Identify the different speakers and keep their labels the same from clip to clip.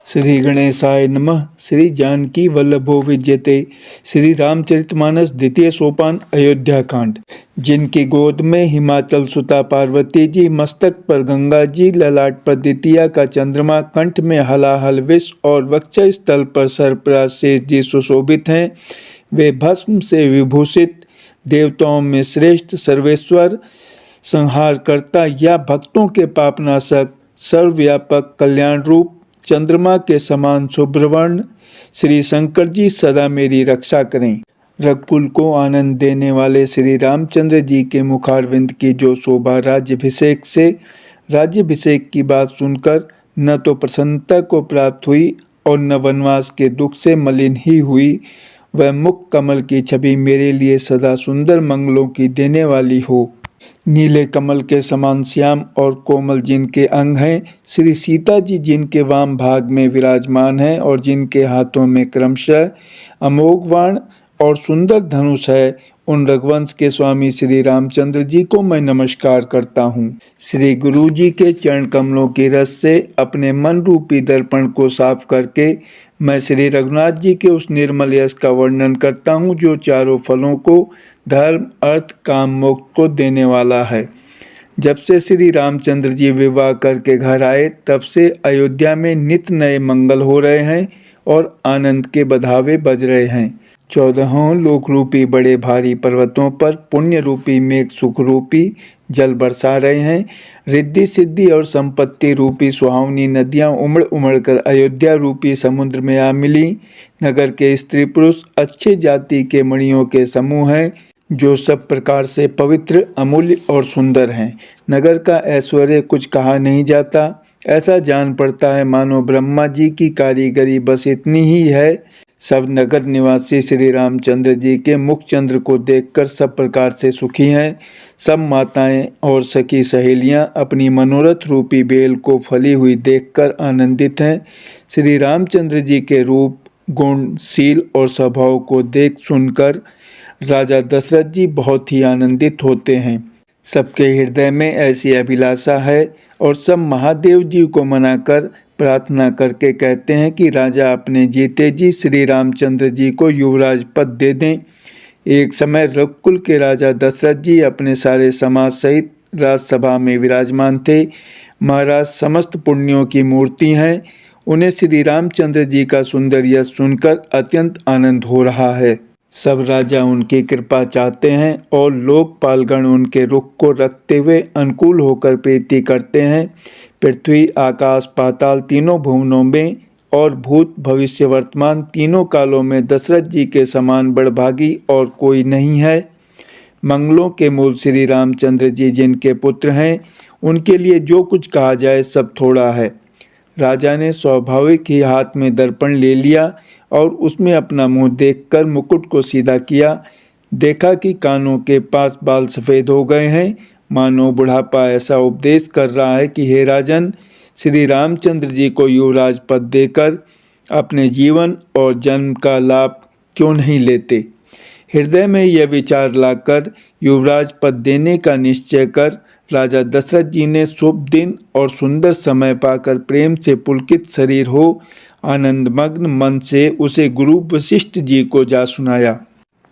Speaker 1: श्री गणेशाय नमः। श्री जानकी वल्लभो विद्यते। श्री रामचरितमानस द्वितीय सोपान अयोध्या कांड। जिनकी गोद में हिमाचल सुता पार्वती जी, मस्तक पर गंगा जी, ललाट पर द्वितीया का चंद्रमा, कंठ में हलाहल विष और वक्ष स्थल पर सर्पराज शेष जी सुशोभित हैं, वे भस्म से विभूषित देवताओं में श्रेष्ठ सर्वेश्वर, संहार करता या भक्तों के पापनाशक, सर्वव्यापक कल्याण रूप चंद्रमा के समान शुभ्रवर्ण श्री शंकर जी सदा मेरी रक्षा करें। रघुकुल को आनंद देने वाले श्री रामचंद्र जी के मुखारविंद की जो शोभा राज्याभिषेक से राज्याभिषेक की बात सुनकर न तो प्रसन्नता को प्राप्त हुई और न वनवास के दुख से मलिन ही हुई, वह मुख कमल की छवि मेरे लिए सदा सुंदर मंगलों की देने वाली हो। नीले कमल के समान श्याम और कोमल जिनके अंग हैं, श्री सीता जी जिनके वाम भाग में विराजमान हैं और जिनके हाथों में क्रमशः अमोघ बाण और सुंदर धनुष है, उन रघुवंश के स्वामी श्री रामचंद्र जी को मैं नमस्कार करता हूँ। श्री गुरु जी के चरण कमलों की रस से अपने मन रूपी दर्पण को साफ करके मैं श्री रघुनाथ जी के उस निर्मल यश का वर्णन करता हूँ जो चारों फलों को, धर्म, अर्थ, काम, मोक्ष को देने वाला है। जब से श्री रामचंद्र जी विवाह करके घर आए, तब से अयोध्या में नित नए मंगल हो रहे हैं और आनंद के बधावे बज रहे हैं। 14 लोक रूपी बड़े भारी पर्वतों पर पुण्य रूपी मेघ सुख रूपी जल बरसा रहे हैं। रिद्धि सिद्धि और संपत्ति रूपी सुहावनी नदियां उमड़ उमड़ कर अयोध्या रूपी समुद्र में आ मिली। नगर के स्त्री पुरुष अच्छे जाति के मणियों के समूह हैं जो सब प्रकार से पवित्र, अमूल्य और सुंदर हैं। नगर का ऐश्वर्य कुछ कहा नहीं जाता, ऐसा जान पड़ता है मानो ब्रह्मा जी की कारीगरी बस इतनी ही है। सब नगर निवासी श्री रामचंद्र जी के मुख चंद्र को देखकर सब प्रकार से सुखी हैं। सब माताएं और सखी सहेलियां अपनी मनोरथ रूपी बेल को फली हुई देखकर आनंदित हैं। श्री रामचंद्र जी के रूप, गुण, शील और स्वभाव को देख सुनकर राजा दशरथ जी बहुत ही आनंदित होते हैं। सबके हृदय में ऐसी अभिलाषा है और सब महादेव जी को मनाकर प्रार्थना करके कहते हैं कि राजा अपने जीते जी श्री रामचंद्र जी को युवराज पद दे दें। एक समय रघुकुल के राजा दशरथ जी अपने सारे समाज सहित राजसभा में विराजमान थे। महाराज समस्त पुण्यों की मूर्ति हैं, उन्हें श्री रामचंद्र जी का सुंदर यश सुनकर अत्यंत आनंद हो रहा है। सब राजा उनकी कृपा चाहते हैं और लोकपालगण उनके रुख को रखते हुए अनुकूल होकर प्रीति करते हैं। पृथ्वी, आकाश, पाताल तीनों भुवनों में और भूत, भविष्य, वर्तमान तीनों कालों में दशरथ जी के समान बड़भागी और कोई नहीं है। मंगलों के मूल श्री रामचंद्र जी जिनके पुत्र हैं, उनके लिए जो कुछ कहा जाए सब थोड़ा है। राजा ने स्वाभाविक ही हाथ में दर्पण ले लिया और उसमें अपना मुंह देखकर मुकुट को सीधा किया। देखा कि कानों के पास बाल सफ़ेद हो गए हैं, मानो बुढ़ापा ऐसा उपदेश कर रहा है कि हे राजन, श्री रामचंद्र जी को युवराज पद देकर अपने जीवन और जन्म का लाभ क्यों नहीं लेते। हृदय में यह विचार लाकर युवराज पद देने का निश्चय कर राजा दशरथ जी ने शुभ दिन और सुंदर समय पाकर प्रेम से पुलकित शरीर हो आनंदमग्न मन से उसे गुरु वशिष्ठ जी को जा सुनाया।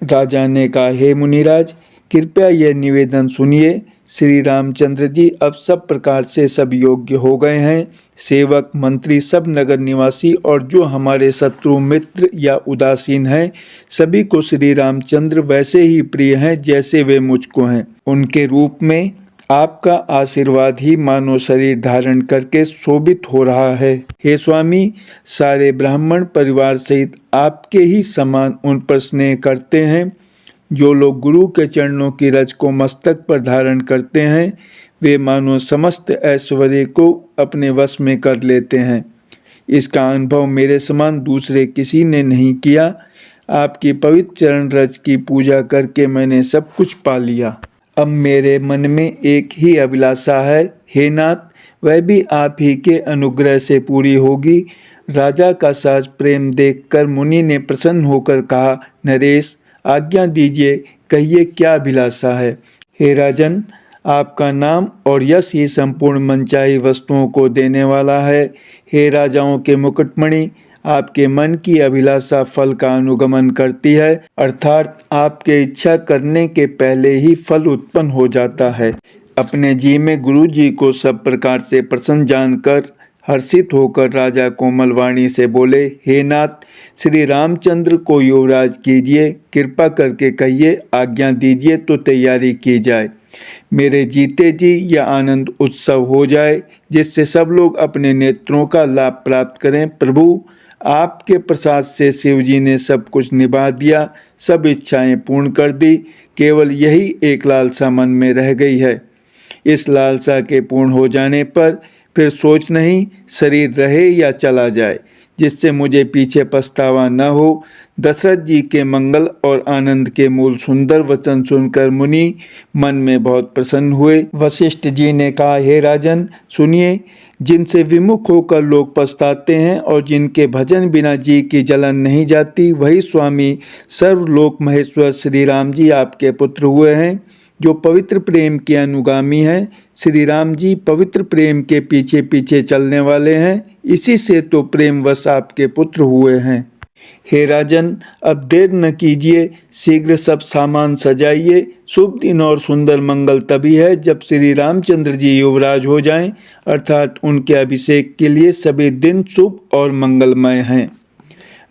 Speaker 1: राजा ने कहा, हे मुनिराज, कृपया यह निवेदन सुनिए। श्री रामचंद्र जी अब सब प्रकार से सब योग्य हो गए हैं। सेवक, मंत्री, सब नगर निवासी और जो हमारे शत्रु, मित्र या उदासीन हैं, सभी को श्री रामचंद्र वैसे ही प्रिय हैं जैसे वे मुझको हैं। उनके रूप में आपका आशीर्वाद ही मानो शरीर धारण करके शोभित हो रहा है। हे स्वामी, सारे ब्राह्मण परिवार सहित आपके ही समान उन पर स्नेह करते हैं। जो लोग गुरु के चरणों की रज को मस्तक पर धारण करते हैं, वे मानो समस्त ऐश्वर्य को अपने वश में कर लेते हैं। इसका अनुभव मेरे समान दूसरे किसी ने नहीं किया। आपकी पवित्र चरण रज की पूजा करके मैंने सब कुछ पा लिया। अब मेरे मन में एक ही अभिलाषा है, हे नाथ, वह भी आप ही के अनुग्रह से पूरी होगी। राजा का सहज प्रेम देखकर मुनि ने प्रसन्न होकर कहा, नरेश, आज्ञा दीजिए, कहिए क्या अभिलाषा है। हे राजन, आपका नाम और यश ही संपूर्ण मनचाही वस्तुओं को देने वाला है। हे राजाओं के मुकुटमणि, आपके मन की अभिलाषा फल का अनुगमन करती है, अर्थात आपके इच्छा करने के पहले ही फल उत्पन्न हो जाता है। अपने जी में गुरु जी को सब प्रकार से प्रसन्न जानकर हर्षित होकर राजा कोमल वाणी से बोले, हे नाथ, श्री रामचंद्र को युवराज कीजिए, कृपा करके कहिए, आज्ञा दीजिए तो तैयारी की जाए। मेरे जीते जी यह आनंद उत्सव हो जाए, जिससे सब लोग अपने नेत्रों का लाभ प्राप्त करें। प्रभु, आपके प्रसाद से शिव जी ने सब कुछ निभा दिया, सब इच्छाएं पूर्ण कर दी, केवल यही एक लालसा मन में रह गई है। इस लालसा के पूर्ण हो जाने पर फिर सोच नहीं, शरीर रहे या चला जाए, जिससे मुझे पीछे पछतावा न हो। दशरथ जी के मंगल और आनंद के मूल सुंदर वचन सुनकर मुनि मन में बहुत प्रसन्न हुए। वशिष्ठ जी ने कहा, हे राजन, सुनिए, जिनसे विमुख होकर लोग पछताते हैं और जिनके भजन बिना जी की जलन नहीं जाती, वही स्वामी सर्वलोक महेश्वर श्री राम जी आपके पुत्र हुए हैं, जो पवित्र प्रेम के अनुगामी हैं। श्री राम जी पवित्र प्रेम के पीछे पीछे चलने वाले हैं, इसी से तो प्रेमवश आपके पुत्र हुए हैं। हे राजन, अब देर न कीजिए, शीघ्र सब सामान सजाइए। शुभ दिन और सुंदर मंगल तभी है जब श्री रामचंद्र जी युवराज हो जाएं, अर्थात उनके अभिषेक के लिए सभी दिन शुभ और मंगलमय हैं।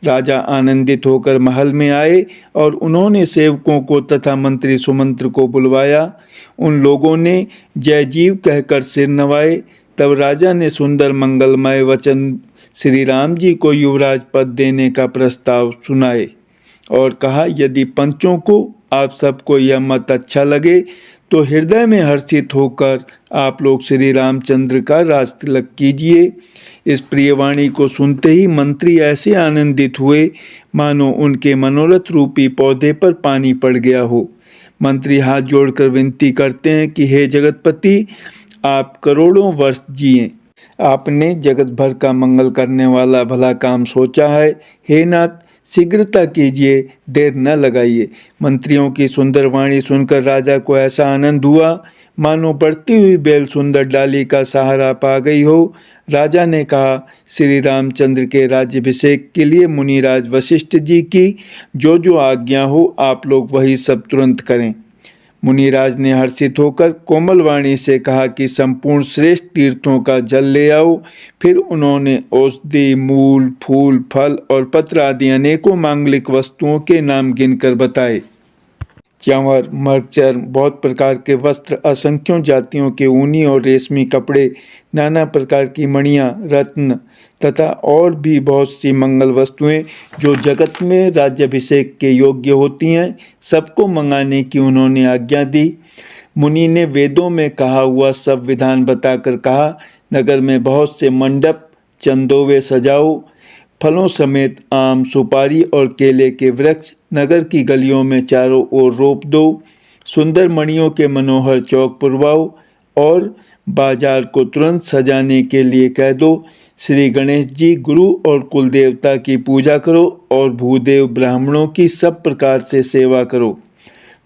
Speaker 1: राजा आनंदित होकर महल में आए और उन्होंने सेवकों को तथा मंत्री सुमंत्र को बुलवाया। उन लोगों ने जय जीव कहकर सिर नवाए। तब राजा ने सुंदर मंगलमय वचन श्री राम जी को युवराज पद देने का प्रस्ताव सुनाए और कहा, यदि पंचों को आप सबको यह मत अच्छा लगे तो हृदय में हर्षित होकर आप लोग श्री रामचंद्र का राज तिलक कीजिए। इस प्रियवाणी को सुनते ही मंत्री ऐसे आनंदित हुए मानो उनके मनोरथ रूपी पौधे पर पानी पड़ गया हो। मंत्री हाथ जोड़कर विनती करते हैं कि हे जगतपति, आप करोड़ों वर्ष जिए, आपने जगत भर का मंगल करने वाला भला काम सोचा है। हे नाथ, शीघ्रता कीजिए, देर न लगाइए। मंत्रियों की सुंदर वाणी सुनकर राजा को ऐसा आनंद हुआ मानो बढ़ती हुई बेल सुंदर डाली का सहारा पा गई हो। राजा ने कहा, श्री रामचंद्र के राज्याभिषेक के लिए मुनिराज वशिष्ठ जी की जो जो आज्ञा हो, आप लोग वही सब तुरंत करें। मुनिराज ने हर्षित होकर कोमल वाणी से कहा कि संपूर्ण श्रेष्ठ तीर्थों का जल ले आओ। फिर उन्होंने औषधि, मूल, फूल, फल और पत्र आदि अनेकों मांगलिक वस्तुओं के नाम गिनकर बताए। च्यांवर, मरचर, बहुत प्रकार के वस्त्र, असंख्यों जातियों के ऊनी और रेशमी कपड़े, नाना प्रकार की मणियाँ, रत्न तथा और भी बहुत सी मंगल वस्तुएं जो जगत में राज्याभिषेक के योग्य होती हैं, सबको मंगाने की उन्होंने आज्ञा दी। मुनि ने वेदों में कहा हुआ सब विधान बताकर कहा, नगर में बहुत से मंडप, चंदोवे सजाओ, फलों समेत आम, सुपारी और केले के वृक्ष नगर की गलियों में चारों ओर रोप दो। सुंदर मणियों के मनोहर चौक पुरवाओ और बाजार को तुरंत सजाने के लिए कह दो। श्री गणेश जी, गुरु और कुल देवता की पूजा करो और भूदेव ब्राह्मणों की सब प्रकार से सेवा करो।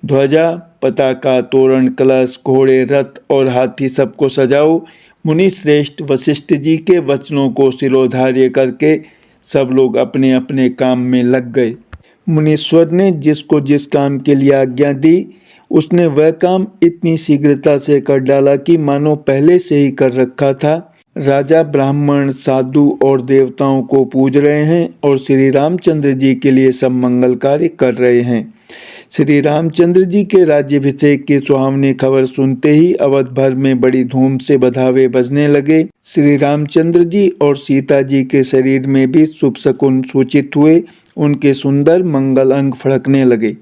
Speaker 1: ध्वजा, पताका, तोरण, कलश, घोड़े, रथ और हाथी सबको सजाओ। मुनि श्रेष्ठ वशिष्ठ जी के वचनों को शिरोधार्य करके सब लोग अपने अपने काम में लग गए। मुनीश्वर ने जिसको जिस काम के लिए आज्ञा दी, उसने वह काम इतनी शीघ्रता से कर डाला कि मानो पहले से ही कर रखा था। राजा ब्राह्मण, साधु और देवताओं को पूज रहे हैं और श्री रामचंद्र जी के लिए सब मंगल कार्य कर रहे हैं। श्री रामचंद्र जी के राज्याभिषेक की सुहावनी खबर सुनते ही अवध भर में बड़ी धूम से बधावे बजने लगे। श्री रामचंद्र जी और सीता जी के शरीर में भी शुभ शकुन सूचित हुए। उनके सुंदर मंगल अंग फड़कने लगे।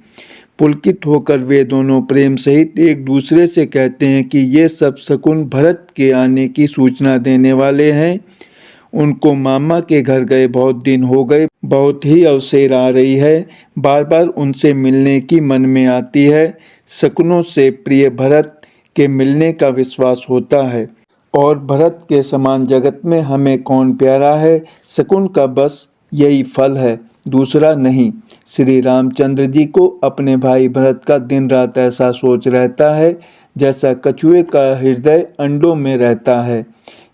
Speaker 1: पुलकित होकर वे दोनों प्रेम सहित एक दूसरे से कहते हैं कि ये सब शकुन भरत के आने की सूचना देने वाले हैं। उनको मामा के घर गए बहुत दिन हो गए, बहुत ही अवसेर आ रही है, बार बार उनसे मिलने की मन में आती है। शकुनों से प्रिय भरत के मिलने का विश्वास होता है और भरत के समान जगत में हमें कौन प्यारा है। शकुन का बस यही फल है, दूसरा नहीं। श्री रामचंद्र जी को अपने भाई भरत का दिन रात ऐसा सोच रहता है जैसा कछुए का हृदय अंडों में रहता है।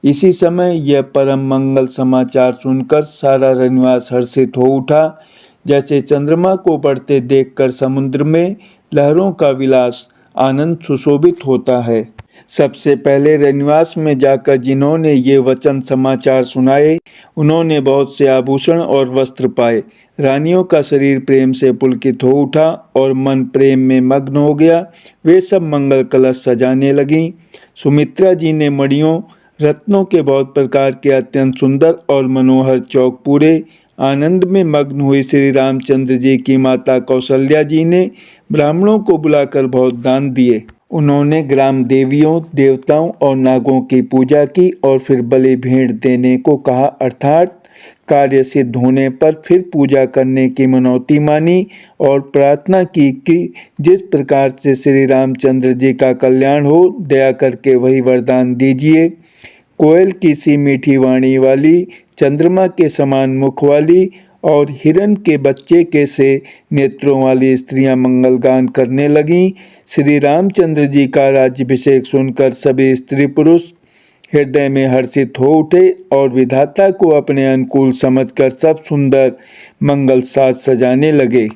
Speaker 1: इसी समय यह परम मंगल समाचार सुनकर सारा रनिवास हर्षित हो उठा, जैसे चंद्रमा को बढ़ते देखकर समुद्र में लहरों का विलास आनंद सुशोभित होता है। सबसे पहले रनिवास में जाकर जिन्होंने ये वचन समाचार सुनाए, उन्होंने बहुत से आभूषण और वस्त्र पाए। रानियों का शरीर प्रेम से पुलकित हो उठा और मन प्रेम में मग्न हो गया। वे सब मंगल कलश सजाने लगीं। सुमित्रा जी ने मणियों रत्नों के बहुत प्रकार के अत्यंत सुंदर और मनोहर चौक पूरे। आनंद में मग्न हुई श्री रामचंद्र जी की माता कौशल्या जी ने ब्राह्मणों को बुलाकर बहुत दान दिए। उन्होंने ग्राम देवियों, देवताओं और नागों की पूजा की और फिर बलि भेंट देने को कहा, अर्थात कार्य सिद्ध होने पर फिर पूजा करने की मनौती मानी और प्रार्थना की कि जिस प्रकार से श्री रामचंद्र जी का कल्याण हो, दया करके वही वरदान दीजिए। कोयल की सी मीठी वाणी वाली, चंद्रमा के समान मुख वाली और हिरण के बच्चे के से नेत्रों वाली स्त्रियां मंगल गान करने लगीं। श्री रामचंद्र जी का राज्याभिषेक सुनकर सभी स्त्री पुरुष हृदय में हर्षित हो उठे और विधाता को अपने अनुकूल समझकर सब सुंदर मंगल साज सजाने लगे।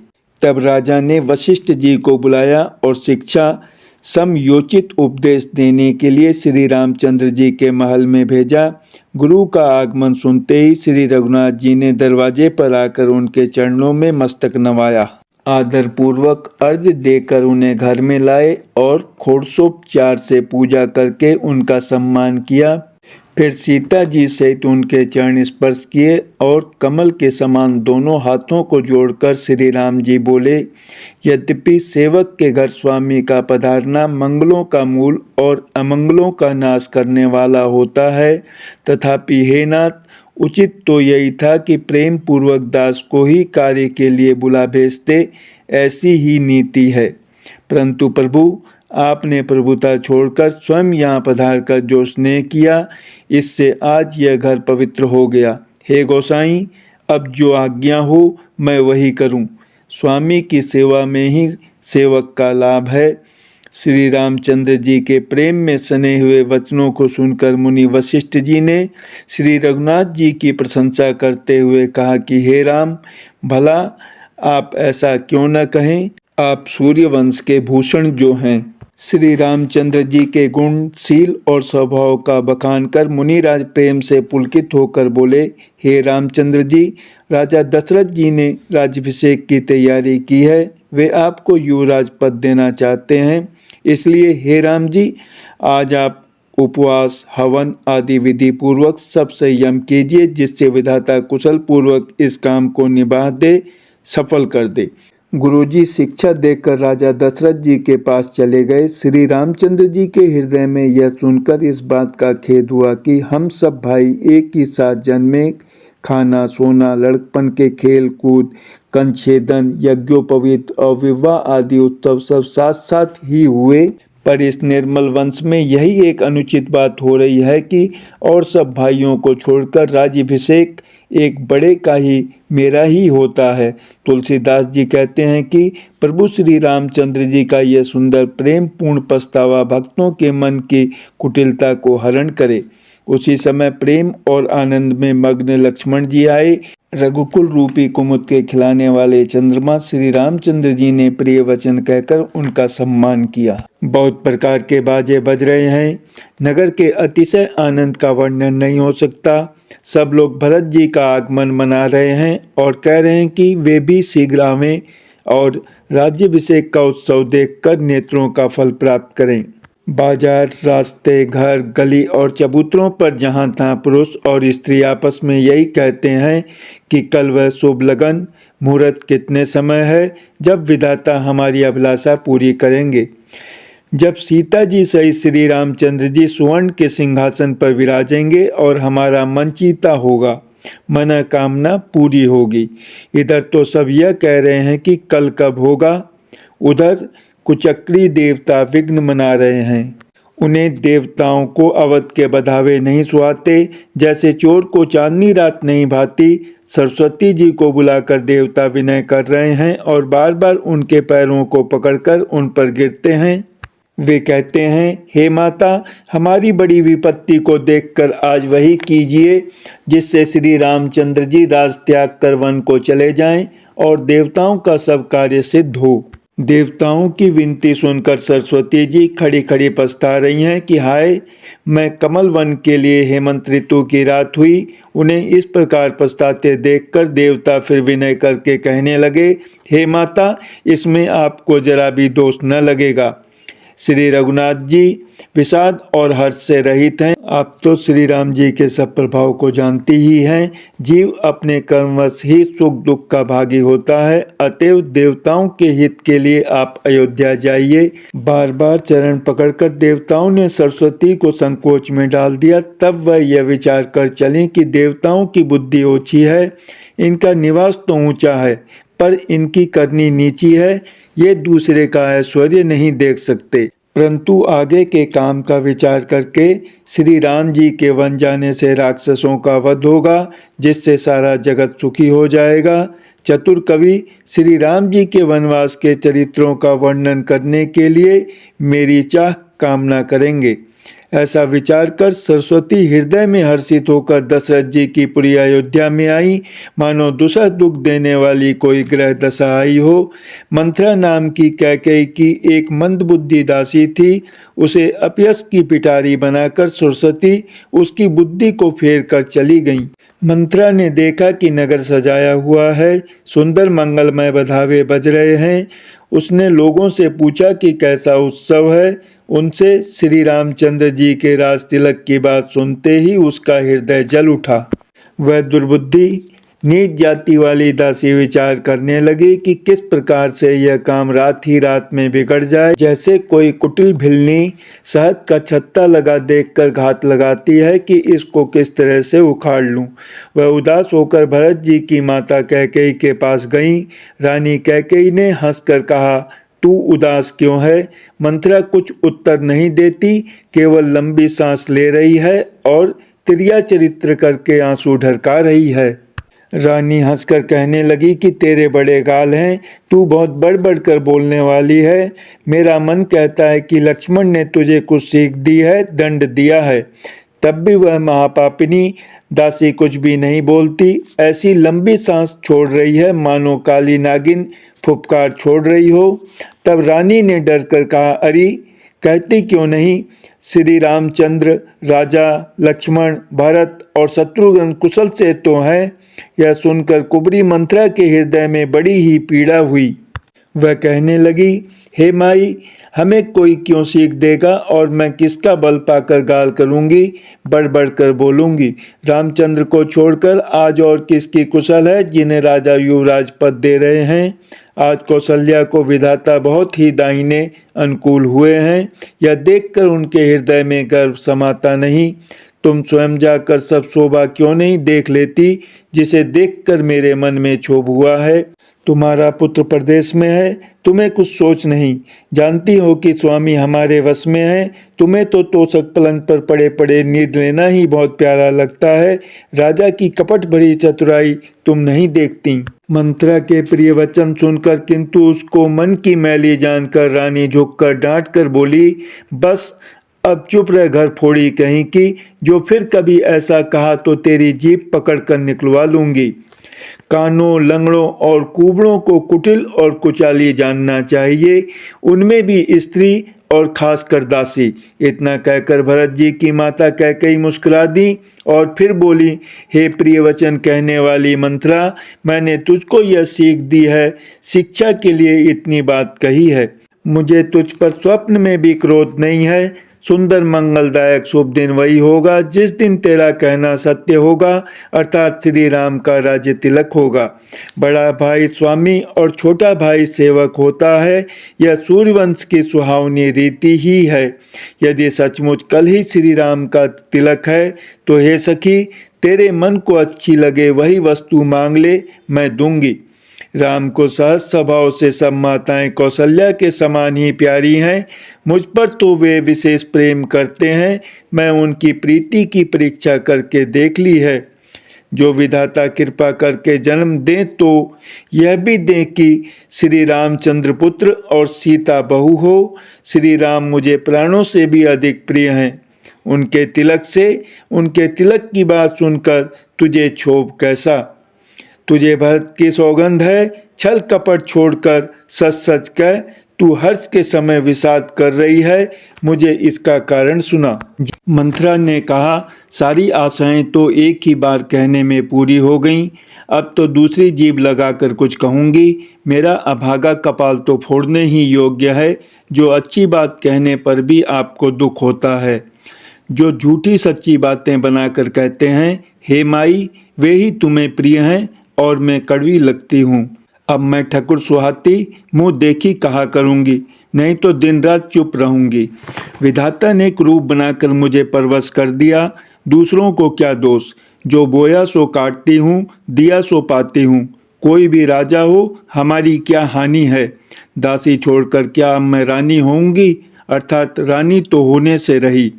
Speaker 1: तब राजा ने वशिष्ठ जी को बुलाया और शिक्षा समयोचित उपदेश देने के लिए श्री रामचंद्र जी के महल में भेजा। गुरु का आगमन सुनते ही श्री रघुनाथ जी ने दरवाजे पर आकर उनके चरणों में मस्तक नवाया। आदर पूर्वक अर्घ्य देकर उन्हें घर में लाए और षोडशोपचार से पूजा करके उनका सम्मान किया। फिर सीता जी सहित उनके चरण स्पर्श किए और कमल के समान दोनों हाथों को जोड़कर श्री राम जी बोले, यद्यपि सेवक के घर स्वामी का पधारना मंगलों का मूल और अमंगलों का नाश करने वाला होता है, तथापि हे नाथ, उचित तो यही था कि प्रेम पूर्वक दास को ही कार्य के लिए बुला भेजते, ऐसी ही नीति है। परंतु प्रभु, आपने प्रभुता छोड़कर स्वयं यहाँ पधार कर जो स्नेह किया, इससे आज यह घर पवित्र हो गया। हे गोसाई, अब जो आज्ञा हो मैं वही करूं। स्वामी की सेवा में ही सेवक का लाभ है। श्री रामचंद्र जी के प्रेम में सने हुए वचनों को सुनकर मुनि वशिष्ठ जी ने श्री रघुनाथ जी की प्रशंसा करते हुए कहा कि हे राम, भला आप ऐसा क्यों न कहें, आप सूर्यवंश के भूषण जो हैं। श्री रामचंद्र जी के गुण, शील और स्वभाव का बखान कर मुनिराज प्रेम से पुलकित होकर बोले, हे रामचंद्र जी, राजा दशरथ जी ने राज्याभिषेक की तैयारी की है। वे आपको युवराज पद देना चाहते हैं। इसलिए हे राम जी, आज आप उपवास, हवन आदि विधि पूर्वक सब संयम कीजिए, जिससे विधाता कुशल पूर्वक इस काम को निभा दे, सफल कर दे। गुरुजी शिक्षा देकर राजा दशरथ जी के पास चले गए। श्री रामचंद्र जी के हृदय में यह सुनकर इस बात का खेद हुआ कि हम सब भाई एक ही साथ जन्मे, खाना सोना, लड़कपन के खेल कूद, कंछेदन, यज्ञोपवीत और विवाह आदि उत्सव सब साथ साथ ही हुए, पर इस निर्मल वंश में यही एक अनुचित बात हो रही है कि और सब भाइयों को छोड़कर राज्याभिषेक एक बड़े का ही मेरा ही होता है। तुलसीदास जी कहते हैं कि प्रभु श्री रामचंद्र जी का यह सुंदर प्रेम पूर्ण पछतावा भक्तों के मन की कुटिलता को हरण करे। उसी समय प्रेम और आनंद में मग्न लक्ष्मण जी आए। रघुकुल रूपी कुमुद के खिलाने वाले चंद्रमा श्री रामचंद्र जी ने प्रिय वचन कहकर उनका सम्मान किया। बहुत प्रकार के बाजे बज रहे हैं। नगर के अतिशय आनंद का वर्णन नहीं हो सकता। सब लोग भरत जी का आगमन मना रहे हैं और कह रहे हैं कि वे भी शीघ्र आवें और राज्याभिषेक का उत्सव देखकर नेत्रों का फल प्राप्त करें। बाजार, रास्ते, घर, गली और चबूतरों पर जहाँ तहाँ पुरुष और स्त्री आपस में यही कहते हैं कि कल वह शुभ लगन, मुहूर्त कितने समय है, जब विधाता हमारी अभिलाषा पूरी करेंगे। जब सीता जी सहित श्री रामचंद्र जी सुवर्ण के सिंहासन पर विराजेंगे और हमारा मनचीता होगा, मनोकामना पूरी होगी। इधर तो सब यह कह रहे हैं कि कल कब होगा, उधर कुचक्री देवता विघ्न मना रहे हैं। उन्हें देवताओं को अवध के बधावे नहीं सुहाते, जैसे चोर को चांदनी रात नहीं भाती। सरस्वती जी को बुलाकर देवता विनय कर रहे हैं और बार बार उनके पैरों को पकड़कर उन पर गिरते हैं। वे कहते हैं, हे माता, हमारी बड़ी विपत्ति को देखकर आज वही कीजिए जिससे श्री रामचंद्र जी राज त्याग कर वन को चले जाएं और देवताओं का सब कार्य सिद्ध हो। देवताओं की विनती सुनकर सरस्वती जी खड़ी खड़ी पछता रही हैं कि हाय, मैं कमल वन के लिए हेमंत ऋतु की रात हुई। उन्हें इस प्रकार पछताते देखकर देवता फिर विनय करके कहने लगे, हे माता, इसमें आपको जरा भी दोष न लगेगा। श्री रघुनाथ जी विषाद और हर्ष से रहित हैं। आप तो श्री राम जी के सब प्रभाव को जानती ही हैं। जीव अपने कर्मवश ही सुख दुख का भागी होता है, अतएव देवताओं के हित के लिए आप अयोध्या जाइए। बार बार चरण पकड़कर देवताओं ने सरस्वती को संकोच में डाल दिया। तब वह यह विचार कर चले कि देवताओं की बुद्धि ओछी है, इनका निवास तो ऊंचा है पर इनकी करनी नीची है। ये दूसरे का ऐश्वर्य नहीं देख सकते, परंतु आगे के काम का विचार करके श्री राम जी के वन जाने से राक्षसों का वध होगा, जिससे सारा जगत सुखी हो जाएगा। चतुर कवि श्री राम जी के वनवास के चरित्रों का वर्णन करने के लिए मेरी चाह कामना करेंगे। ऐसा विचार कर सरस्वती हृदय में हर्षित होकर दशरथ जी की पुरी अयोध्या में आई, मानो दुसह दुख देने वाली कोई ग्रह दशा आई हो। मंथरा नाम की कैकेयी की एक मंदबुद्धि दासी थी। उसे अपयश की पिटारी बनाकर सरस्वती उसकी बुद्धि को फेर कर चली गईं। मंथरा ने देखा कि नगर सजाया हुआ है, सुंदर मंगलमय बधावे बज रहे हैं। उसने लोगों से पूछा कि कैसा उत्सव है। उनसे श्री रामचंद्र जी के राज तिलक की बात सुनते ही उसका हृदय जल उठा। वह दुर्बुद्धि नीच जाति वाली दासी विचार करने लगी कि किस प्रकार से यह काम रात ही रात में बिगड़ जाए। जैसे कोई कुटिल भिलनी शहद का छत्ता लगा देखकर घात लगाती है कि इसको किस तरह से उखाड़ लूं। वह उदास होकर भरत जी की माता कैकेयी के पास गई। रानी कैकेयी ने हंसकर कहा, तू उदास क्यों है? मंथरा कुछ उत्तर नहीं देती, केवल लंबी सांस ले रही है और तिर्या चरित्र करके आंसू ढरका रही है। रानी हंसकर कहने लगी कि तेरे बड़े गाल हैं, तू बहुत बढ़ बढ़ कर बोलने वाली है। मेरा मन कहता है कि लक्ष्मण ने तुझे कुछ सीख दी है, दंड दिया है। तब भी वह महापापिनी दासी कुछ भी नहीं बोलती, ऐसी लंबी सांस छोड़ रही है मानो काली नागिन फुफकार छोड़ रही हो। तब रानी ने डर कर कहा, अरे कहती क्यों नहीं? श्री रामचंद्र, राजा लक्ष्मण, भरत और शत्रुघ्न कुशल से तो हैं। यह सुनकर कुबरी मंथरा के हृदय में बड़ी ही पीड़ा हुई। वह कहने लगी, हे माई, हमें कोई क्यों सीख देगा और मैं किसका बल पाकर गाल करूंगी, बढ़ बढ़ कर बोलूंगी। रामचंद्र को छोड़कर आज और किसकी कुशल है जिन्हें राजा युवराज पद दे रहे हैं। आज कौशल्या को विधाता बहुत ही दाहिने अनुकूल हुए हैं। यह देखकर उनके हृदय में गर्व समाता नहीं। तुम स्वयं जाकर सब शोभा क्यों नहीं देख लेती, जिसे देखकर मेरे मन में क्षोभ हुआ है। तुम्हारा पुत्र प्रदेश में है, तुम्हें कुछ सोच नहीं। जानती हो कि स्वामी हमारे वश में है। तुम्हें तो तोषक पलंग पर पड़े पड़े नींद लेना ही बहुत प्यारा लगता है। राजा की कपट भरी चतुराई तुम नहीं देखती। मंथरा के प्रिय वचन सुनकर किंतु उसको मन की मैली जानकर रानी झुककर डांट कर बोली, बस अब चुप रह घर फोड़ी कहीं की। जो फिर कभी ऐसा कहा तो तेरी जीभ पकड़ कर निकलवा लूंगी। कानों, लंगड़ों और कुबड़ों को कुटिल और कुचाली जानना चाहिए, उनमें भी स्त्री और खासकर दासी। इतना कहकर भरत जी की माता कैकेयी मुस्कुरा दी और फिर बोली, हे प्रिय वचन कहने वाली मंथरा, मैंने तुझको यह सीख दी है, शिक्षा के लिए इतनी बात कही है। मुझे तुझ पर स्वप्न में भी क्रोध नहीं है। सुंदर मंगलदायक शुभ दिन वही होगा जिस दिन तेरा कहना सत्य होगा, अर्थात श्री राम का राज्य तिलक होगा। बड़ा भाई स्वामी और छोटा भाई सेवक होता है, यह सूर्यवंश की सुहावनी रीति ही है। यदि सचमुच कल ही श्री राम का तिलक है तो हे सखी, तेरे मन को अच्छी लगे वही वस्तु मांग ले, मैं दूंगी। राम को सहज स्वभाव से सब माताएं कौशल्या के समान ही प्यारी हैं। मुझ पर तो वे विशेष प्रेम करते हैं। मैं उनकी प्रीति की परीक्षा करके देख ली है। जो विधाता कृपा करके जन्म दें तो यह भी दें कि श्री रामचंद्र पुत्र और सीता बहू हो। श्री राम मुझे प्राणों से भी अधिक प्रिय हैं। उनके तिलक की बात सुनकर तुझे क्षोभ कैसा? तुझे भरत की सौगंध है, छल कपट छोड़कर सच सच कह, तू हर्ष के समय विषाद कर रही है, मुझे इसका कारण सुना। मंथरा ने कहा, सारी आशाएं तो एक ही बार कहने में पूरी हो गईं, अब तो दूसरी जीभ लगाकर कुछ कहूंगी। मेरा अभागा कपाल तो फोड़ने ही योग्य है, जो अच्छी बात कहने पर भी आपको दुख होता है। जो झूठी सच्ची बातें बनाकर कहते हैं, हे माई, वे ही तुम्हें प्रिय हैं और मैं कड़वी लगती हूँ। अब मैं ठकुर सुहाती मुँह देखी कहा करूँगी, नहीं तो दिन रात चुप रहूँगी। विधाता ने क्रूप बनाकर मुझे परवश कर दिया, दूसरों को क्या दोष? जो बोया सो काटती हूँ, दिया सो पाती हूँ। कोई भी राजा हो, हमारी क्या हानि है? दासी छोड़कर क्या अब मैं रानी होऊंगी? अर्थात रानी तो होने से रही।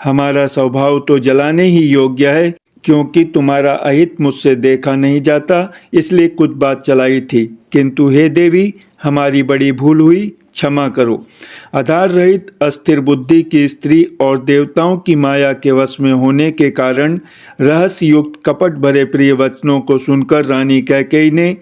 Speaker 1: हमारा स्वभाव तो जलाने ही योग्य है, क्योंकि तुम्हारा अहित मुझसे देखा नहीं जाता, इसलिए कुछ बात चलाई थी, किंतु हे देवी, हमारी बड़ी भूल हुई, क्षमा करो। आधार रहित अस्थिर बुद्धि की स्त्री और देवताओं की माया के वश में होने के कारण रहस्य युक्त कपट भरे प्रिय वचनों को सुनकर रानी कैकेयी ने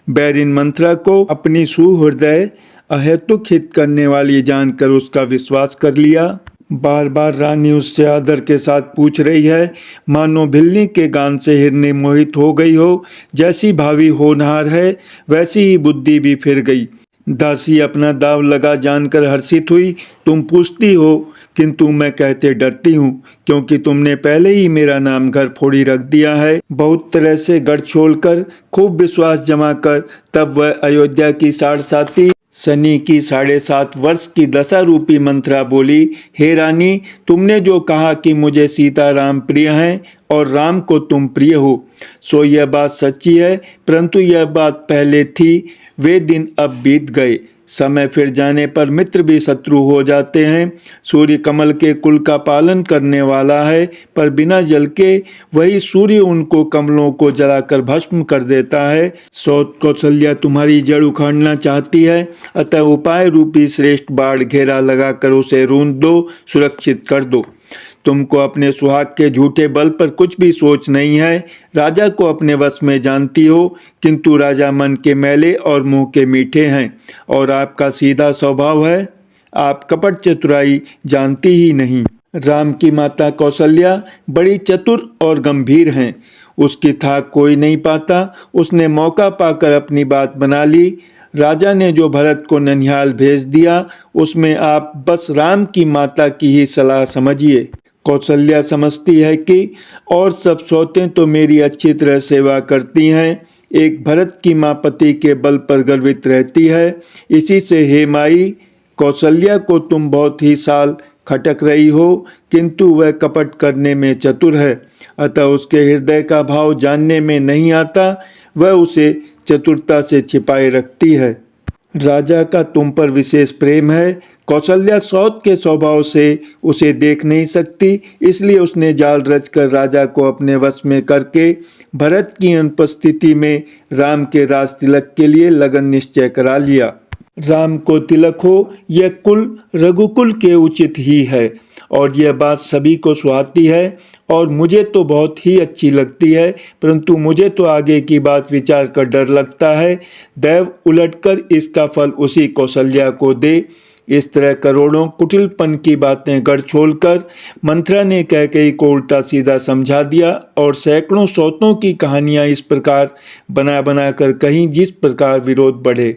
Speaker 1: बैरिन मंथरा को अपनी सुहृदय अहेतुक हित करने वाली जानकर उसका विश्वास कर लिया। बार बार रानी उससे आदर के साथ पूछ रही है, मानो भिल्ली के गान से हिरनी मोहित हो गई हो। जैसी भावी होनहार है, वैसी ही बुद्धि भी फिर गई। दासी अपना दाव लगा जानकर हर्षित हुई। तुम पूछती हो, किंतु मैं कहते डरती हूँ, क्योंकि तुमने पहले ही मेरा नाम घर फोड़ी रख दिया है। बहुत तरह से गढ़ छोड़कर खूब विश्वास जमा कर तब वह अयोध्या की साढ़साती शनि की 7.5 वर्ष की दशा रूपी मंथरा बोली, हे रानी, तुमने जो कहा कि मुझे सीता राम प्रिय हैं और राम को तुम प्रिय हो, सो यह बात सच्ची है, परंतु यह बात पहले थी, वे दिन अब बीत गए। समय फिर जाने पर मित्र भी शत्रु हो जाते हैं। सूर्य कमल के कुल का पालन करने वाला है, पर बिना जल के वही सूर्य उनको कमलों को जलाकर भस्म कर देता है। सौत कौशल्या तुम्हारी जड़ उखाड़ना चाहती है, अतः उपाय रूपी श्रेष्ठ बाढ़ घेरा लगाकर उसे रूंध दो, सुरक्षित कर दो। तुमको अपने सुहाग के झूठे बल पर कुछ भी सोच नहीं है। राजा को अपने वश में जानती हो, किंतु राजा मन के मैले और मुंह के मीठे हैं, और आपका सीधा स्वभाव है। आप कपट चतुराई जानती ही नहीं। राम की माता कौशल्या बड़ी चतुर और गंभीर हैं, उसकी थाक कोई नहीं पाता। उसने मौका पाकर अपनी बात बना ली। राजा ने जो भरत को ननिहाल भेज दिया, उसमें आप बस राम की माता की ही सलाह समझिए। कौशल्या समझती है कि और सब सौतें तो मेरी अच्छी तरह सेवा करती हैं, एक भरत की माँ पति के बल पर गर्वित रहती है। इसी से हे माई, कौशल्या को तुम बहुत ही साल खटक रही हो, किंतु वह कपट करने में चतुर है, अतः उसके हृदय का भाव जानने में नहीं आता, वह उसे चतुरता से छिपाए रखती है। राजा का तुम पर विशेष प्रेम है। कौशल्या सौत के स्वभाव से उसे देख नहीं सकती, इसलिए उसने जाल रचकर राजा को अपने वश में करके भरत की अनुपस्थिति में राम के राज तिलक के लिए लगन निश्चय करा लिया। राम को तिलक हो, यह कुल रघुकुल के उचित ही है, और यह बात सभी को सुहाती है, और मुझे तो बहुत ही अच्छी लगती है, परंतु मुझे तो आगे की बात विचार कर डर लगता है। दैव उलटकर इसका फल उसी कौशल्या को दे। इस तरह करोड़ों कुटिलपन की बातें गढ़ छोड़कर मंथरा ने कैकेयी को उल्टा सीधा समझा दिया, और सैकड़ों सौतों की कहानियां इस प्रकार बना बना कर कहीं, जिस प्रकार विरोध बढ़े।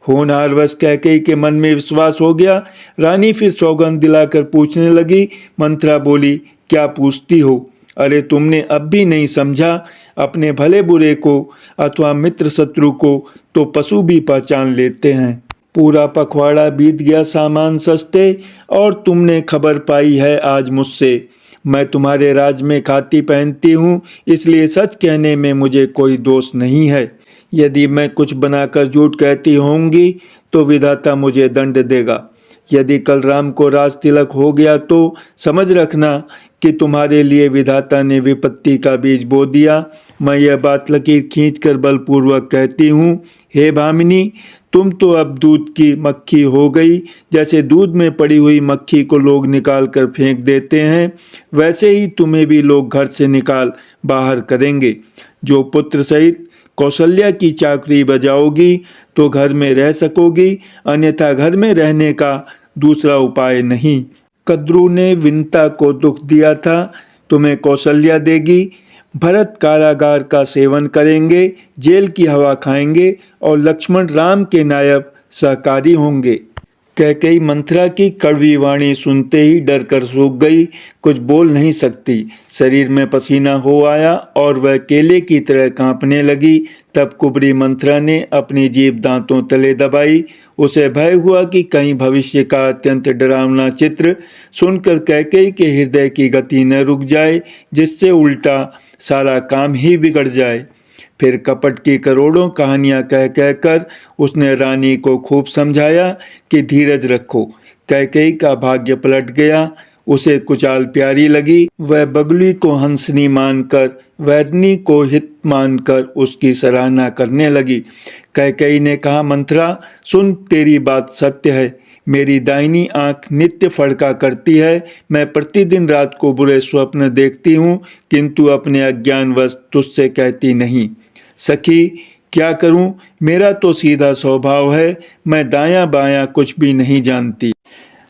Speaker 1: होनहार वश कैकेयी के मन में विश्वास हो गया। रानी फिर सौगंध दिलाकर पूछने लगी। मंथरा बोली, क्या पूछती हो? अरे तुमने अब भी नहीं समझा, अपने भले बुरे को अथवा मित्र शत्रु को तो पशु भी पहचान लेते हैं। पूरा पखवाड़ा बीत गया सामान सस्ते, और तुमने खबर पाई है आज मुझसे। मैं तुम्हारे राज में खाती पहनती हूँ, इसलिए सच कहने में मुझे कोई दोष नहीं है। यदि मैं कुछ बनाकर झूठ कहती होंगी तो विधाता मुझे दंड देगा। यदि कल राम को राज तिलक हो गया तो समझ रखना कि तुम्हारे लिए विधाता ने विपत्ति का बीज बो दिया। मैं यह बात लकीर खींचकर बलपूर्वक कहती हूँ, हे भामिनी, तुम तो अब दूध की मक्खी हो गई। जैसे दूध में पड़ी हुई मक्खी को लोग निकाल कर फेंक देते हैं, वैसे ही तुम्हें भी लोग घर से निकाल बाहर करेंगे। जो पुत्र सहित कौशल्या की चाकरी बजाओगी तो घर में रह सकोगी, अन्यथा घर में रहने का दूसरा उपाय नहीं। कद्रू ने विंता को दुख दिया था, तुम्हें कौशल्या देगी। भरत कारागार का सेवन करेंगे, जेल की हवा खाएंगे और लक्ष्मण राम के नायब सहकारी होंगे। कैकेयी मंथरा की कड़वी वाणी सुनते ही डर कर सूख गई, कुछ बोल नहीं सकती। शरीर में पसीना हो आया और वह केले की तरह कांपने लगी। तब कुबरी मंथरा ने अपनी जीभ दांतों तले दबाई। उसे भय हुआ कि कहीं भविष्य का अत्यंत डरावना चित्र सुनकर कैकेयी के हृदय की गति न रुक जाए, जिससे उल्टा सारा काम ही बिगड़ जाए। फिर कपट की करोड़ों कहानियां कह कहकर उसने रानी को खूब समझाया कि धीरज रखो। कैकेयी का भाग्य पलट गया, उसे कुचाल प्यारी लगी। वह बगुली को हंसनी मानकर, वैरनी को हित मानकर उसकी सराहना करने लगी। कैकेयी ने कहा, मंथरा सुन, तेरी बात सत्य है। मेरी दाहिनी आंख नित्य फड़का करती है। मैं प्रतिदिन रात को बुरे स्वप्न देखती हूँ, किंतु अपने अज्ञानवश तुझसे कहती नहीं। सखी, क्या करूं? मेरा तो सीधा स्वभाव है, मैं दायां बायां कुछ भी नहीं जानती।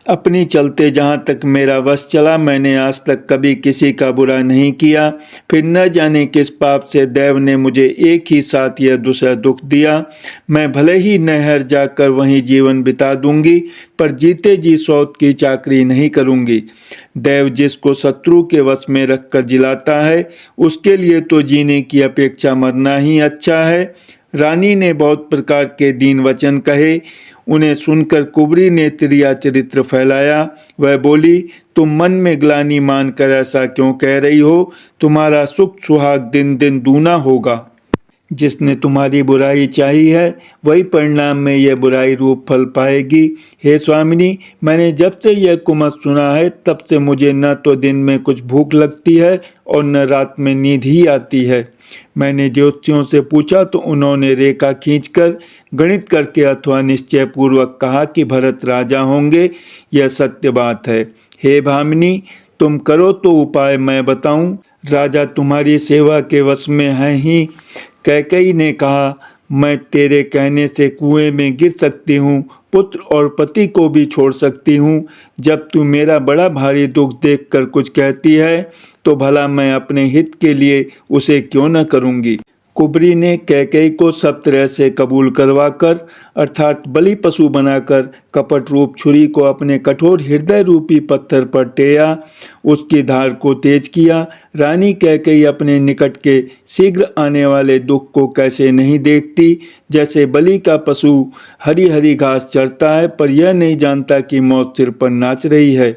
Speaker 1: अपनी चलते जहाँ तक मेरा वश चला, मैंने आज तक कभी किसी का बुरा नहीं किया। फिर न जाने किस पाप से देव ने मुझे एक ही साथ यह दूसरा दुख दिया। मैं भले ही नहर जाकर वहीं जीवन बिता दूंगी, पर जीते जी सौत की चाकरी नहीं करूंगी। देव जिसको शत्रु के वश में रखकर जिलाता है, उसके लिए तो जीने की अपेक्षा मरना ही अच्छा है। रानी ने बहुत प्रकार के दीन वचन कहे। उन्हें सुनकर कुबरी ने त्रिया चरित्र फैलाया। वह बोली, तुम मन में ग्लानि मानकर ऐसा क्यों कह रही हो? तुम्हारा सुख सुहाग दिन दिन दूना होगा। जिसने तुम्हारी बुराई चाही है, वही परिणाम में यह बुराई रूप फल पाएगी। हे स्वामिनी, मैंने जब से यह कुमत सुना है, तब से मुझे न तो दिन में कुछ भूख लगती है और न रात में नींद ही आती है। मैंने ज्योतिषियों से पूछा तो उन्होंने रेखा खींचकर, गणित करके अथवा निश्चय पूर्वक कहा कि भरत राजा होंगे। यह सत्य बात है। हे भामिनी, तुम करो तो उपाय मैं बताऊं। राजा तुम्हारी सेवा के वश में है ही। कैकेयी ने कहा, मैं तेरे कहने से कुएं में गिर सकती हूँ, पुत्र और पति को भी छोड़ सकती हूँ। जब तू मेरा बड़ा भारी दुख देखकर कुछ कहती है, तो भला मैं अपने हित के लिए उसे क्यों न करूँगी। कुबरी ने कैकेयी को सब तरह से कबूल करवाकर, अर्थात बलि पशु बनाकर, कपट रूप छुरी को अपने कठोर हृदय रूपी पत्थर पर टेया, उसकी धार को तेज किया। रानी कैकेयी अपने निकट के शीघ्र आने वाले दुख को कैसे नहीं देखती। जैसे बलि का पशु हरी हरी घास चरता है, पर यह नहीं जानता कि मौत सिर पर नाच रही है।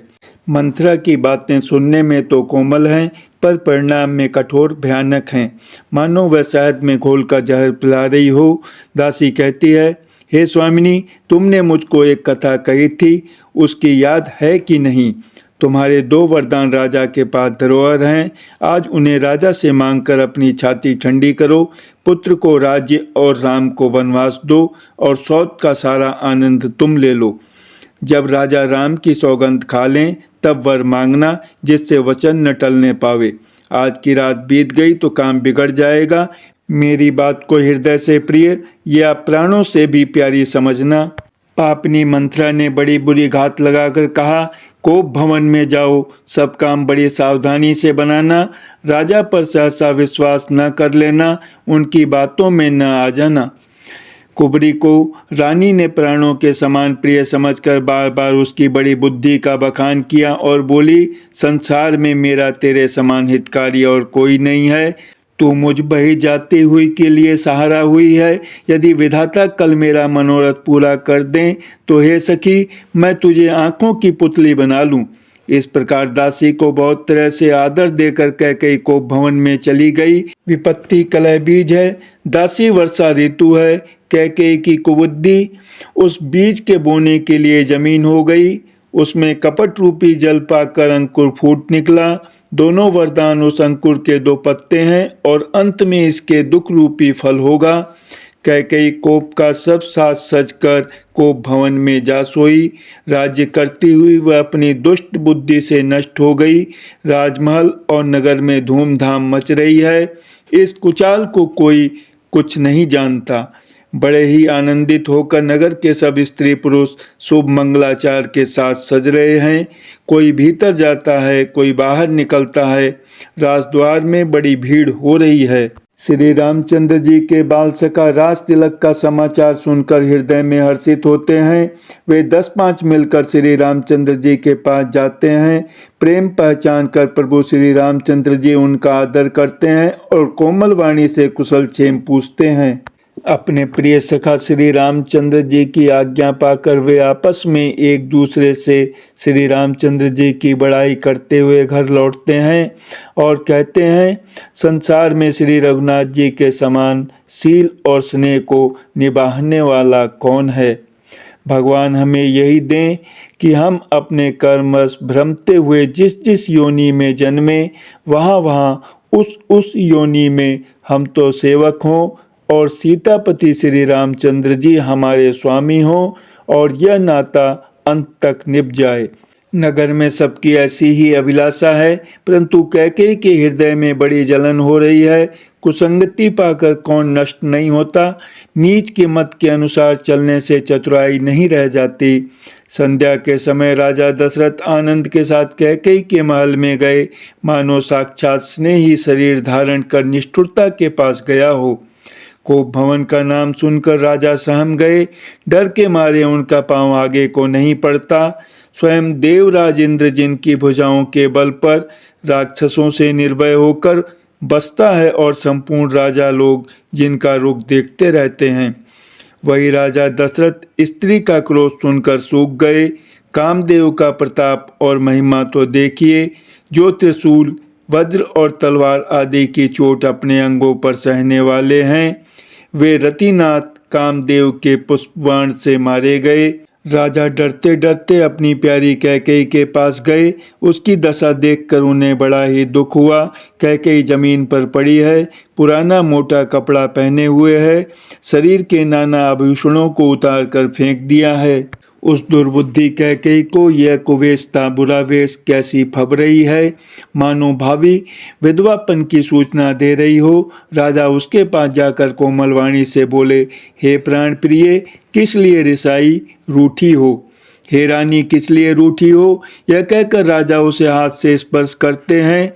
Speaker 1: मंथरा की बातें सुनने में तो कोमल हैं, पर परिणाम में कठोर भयानक हैं। मानो वह शहद में घोलकर जहर पिला रही हो। दासी कहती है, हे स्वामिनी, तुमने मुझको एक कथा कही थी, उसकी याद है कि नहीं? तुम्हारे 2 वरदान राजा के पास धरोहर हैं। आज उन्हें राजा से मांगकर अपनी छाती ठंडी करो। पुत्र को राज्य और राम को वनवास दो और सौत का सारा आनंद तुम ले लो। जब राजा राम की सौगंध खा लें, तब वर मांगना, जिससे वचन न टलने पावे। आज की रात बीत गई तो काम बिगड़ जाएगा। मेरी बात को हृदय से प्रिय या प्राणों से भी प्यारी समझना। पापनी मंथरा ने बड़ी बुरी घात लगाकर कहा, कोप भवन में जाओ, सब काम बड़ी सावधानी से बनाना। राजा पर सहसा विश्वास न कर लेना, उनकी बातों में न आ जाना। कुबरी को रानी ने प्राणों के समान प्रिय समझकर बार बार उसकी बड़ी बुद्धि का बखान किया और बोली, संसार में मेरा तेरे समान हितकारी और कोई नहीं है। तू मुझ बही जाती हुई के लिए सहारा हुई है। यदि विधाता कल मेरा मनोरथ पूरा कर दें, तो हे सखी, मैं तुझे आंखों की पुतली बना लूं। इस प्रकार दासी को बहुत तरह से आदर देकर कैकेयी को भवन में चली गई। विपत्ति कलह बीज है, दासी वर्षा ऋतु है, कैकेयी की कुबुद्धि उस बीज के बोने के लिए जमीन हो गई, उसमें कपट रूपी जल पाकर अंकुर फूट निकला। दोनों वरदान उस अंकुर के 2 पत्ते हैं और अंत में इसके दुख रूपी फल होगा। कैकेयी कोप का सब साज सजकर कोप भवन में जा सोई। राज्य करती हुई वह अपनी दुष्ट बुद्धि से नष्ट हो गई। राजमहल और नगर में धूमधाम मच रही है। इस कुचाल को कोई कुछ नहीं जानता। बड़े ही आनंदित होकर नगर के सब स्त्री पुरुष शुभ मंगलाचार के साथ सज रहे हैं। कोई भीतर जाता है, कोई बाहर निकलता है। राजद्वार में बड़ी भीड़ हो रही है। श्री रामचंद्र जी के बाल सखा राज तिलक का समाचार सुनकर हृदय में हर्षित होते हैं। वे 10-5 मिलकर श्री रामचंद्र जी के पास जाते हैं। प्रेम पहचान कर प्रभु श्री रामचंद्र जी उनका आदर करते हैं और कोमल वाणी से कुशल क्षेम पूछते हैं। अपने प्रिय सखा श्री रामचंद्र जी की आज्ञा पाकर वे आपस में एक दूसरे से श्री रामचंद्र जी की बड़ाई करते हुए घर लौटते हैं और कहते हैं, संसार में श्री रघुनाथ जी के समान शील और स्नेह को निभाने वाला कौन है। भगवान हमें यही दें कि हम अपने कर्मवश भ्रमते हुए जिस जिस योनि में जन्मे वहाँ उस योनि में हम तो सेवक हों और सीतापति श्री रामचंद्र जी हमारे स्वामी हों और यह नाता अंत तक निभ जाए। नगर में सबकी ऐसी ही अभिलाषा है, परंतु कैकेयी के हृदय में बड़ी जलन हो रही है। कुसंगति पाकर कौन नष्ट नहीं होता। नीच के मत के अनुसार चलने से चतुराई नहीं रह जाती। संध्या के समय राजा दशरथ आनंद के साथ कैकेयी के महल में गए, मानो साक्षात स्नेही शरीर धारण कर निष्ठुरता के पास गया हो। कोप भवन का नाम सुनकर राजा सहम गए। डर के मारे उनका पांव आगे को नहीं पड़ता। स्वयं देवराज इंद्र जिनकी भुजाओं के बल पर राक्षसों से निर्भय होकर बसता है और संपूर्ण राजा लोग जिनका रुख देखते रहते हैं, वही राजा दशरथ स्त्री का क्रोध सुनकर सूख गए। कामदेव का प्रताप और महिमा तो देखिए, जो त्रिशूल वज्र और तलवार आदि की चोट अपने अंगों पर सहने वाले हैं, वे रतिनाथ कामदेव के पुष्पबाण से मारे गए। राजा डरते डरते अपनी प्यारी कैकेयी के पास गए। उसकी दशा देखकर उन्हें बड़ा ही दुख हुआ। कैकेयी जमीन पर पड़ी है, पुराना मोटा कपड़ा पहने हुए है, शरीर के नाना आभूषणों को उतार कर फेंक दिया है। उस दुर्बुद्धि कैकेयी को यह कुवेशता बुरा वेश कैसी फब रही है, मानो भावी विधवापन की सूचना दे रही हो। राजा उसके पास जाकर कोमल वाणी से बोले, हे प्राण प्रिय, किस लिए रिसाई रूठी हो। हे रानी, किस लिए रूठी हो। यह कहकर राजा उसे हाथ से स्पर्श करते हैं